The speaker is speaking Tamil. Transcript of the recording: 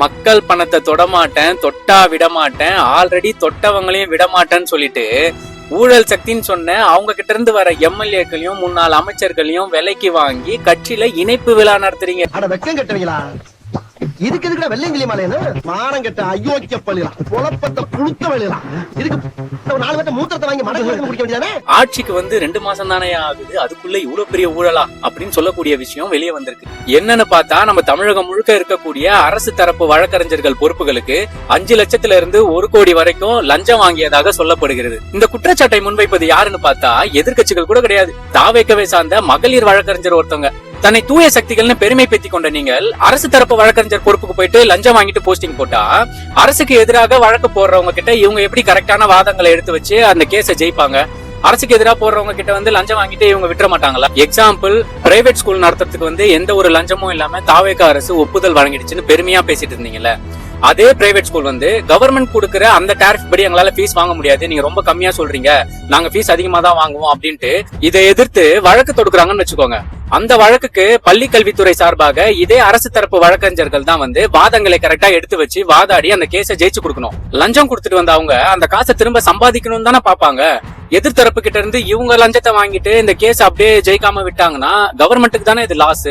மக்கள் பணத்தை தொடமாட்டேன், தொட்டா விடமாட்டேன், ஆல்ரெடி தொட்டவங்களையும் விடமாட்டேன்னு சொல்லிட்டு ஊழல் சக்தின்னு சொன்ன அவங்க கிட்ட இருந்து வர எம்எல்ஏக்களையும் முன்னாள் அமைச்சர்களையும் விலைக்கு வாங்கி கட்சியில இணைப்பு விழா நடத்துறீங்க. அட வெக்கம் கட்டுவீங்களா? இதுக்கு எதுக்குடா வெள்ளையங்கிலி மாலையனு மானம் கட்ட அயோக்கிய பள்ளிலாம் குழப்பத்தை புழுத்த வெளியலாம். இதுக்கு ஒரு 4 பேர்ட்ட மூத்திரத்தை வாங்கி மடக்கு குடிக்க வேண்டியதானே? ஆட்சிக்கு வந்து 2 மாசம் தானே ஆகுது, அதுக்குள்ள இவ்வளவு பெரிய ஊழலா அப்படின்னு சொல்லக்கூடிய விஷயம் வெளியே வந்திருக்கு. என்னன்னு பார்த்தா நம்ம தமிழகம் முழுக்க இருக்கக்கூடிய அரசு தரப்பு வழக்கறிஞர்கள் பொறுப்புகளுக்கு 5 லட்சத்துல இருந்து 1 கோடி வரைக்கும் லஞ்சம் வாங்கியதாக சொல்லப்படுகிறது. இந்த குற்றச்சாட்டை முன்வைப்பது யாருன்னு பார்த்தா எதிர்க்கட்சிகள் கூட கிடையாது, தாவேக்கவே சார்ந்த மகளிர் வழக்கறிஞர் ஒருத்தவங்க. தன்னை தூய சக்திகள்னு பெருமை பேத்தி கொண்ட நீங்கள் அரசு தரப்பு வழக்கறிஞர் பொறுப்புக்கு போயிட்டு லஞ்சம் வாங்கிட்டு போஸ்டிங் போட்டா அரசுக்கு எதிராக வழக்கு போடுறவங்க கிட்ட இவங்க எப்படி கரெக்டான வாதங்களை எடுத்து வச்சு அந்த கேஸை ஜெயிப்பாங்க? அரசுக்கு எதிராக போடுறவங்க கிட்ட வந்து லஞ்சம் வாங்கிட்டு இவங்க விட்டுற மாட்டாங்களா? எக்ஸாம்பிள், பிரைவேட் ஸ்கூல் நடத்துறதுக்கு வந்து எந்த ஒரு லஞ்சமும் இல்லாம தாவேக அரசு ஒப்புதல் வழங்கிடுச்சுன்னு பெருமையா பேசிட்டு இருந்தீங்கல்ல, அதே பிரைவேட் ஸ்கூல் வந்து கவர்மெண்ட் கொடுக்குற அந்த டாரிஃப் படி எங்களால ஃபீஸ் வாங்க முடியாது, நீங்க ரொம்ப கம்மியா சொல்றீங்க, நாங்க ஃபீஸ் அதிகமா தான் வாங்குவோம் அப்படின்ட்டு இதை எதிர்த்து வழக்கு தொடுக்குறாங்கன்னு வச்சுக்கோங்க. அந்த வழக்குக்கு பள்ளி கல்வித்துறை சார்பாக இதே அரசு தரப்பு வழக்கறிஞர்கள் தான் வந்து வாதங்களை கரெக்டா எடுத்து வச்சு வாதாடி அந்த கேஸை ஜெயிச்சு கொடுக்கணும். லஞ்சம் கொடுத்துட்டு வந்த அவங்க அந்த காசை திரும்ப சம்பாதிக்கணும்னு தானே பாப்பாங்க. எதிர்த்தரப்பு கிட்ட இருந்து இவங்க லஞ்சத்தை வாங்கிட்டு இந்த கேஸ் அப்படியே ஜெயிக்காம விட்டாங்கன்னா கவர்மெண்ட்டுக்கு தானே இது லாஸ்.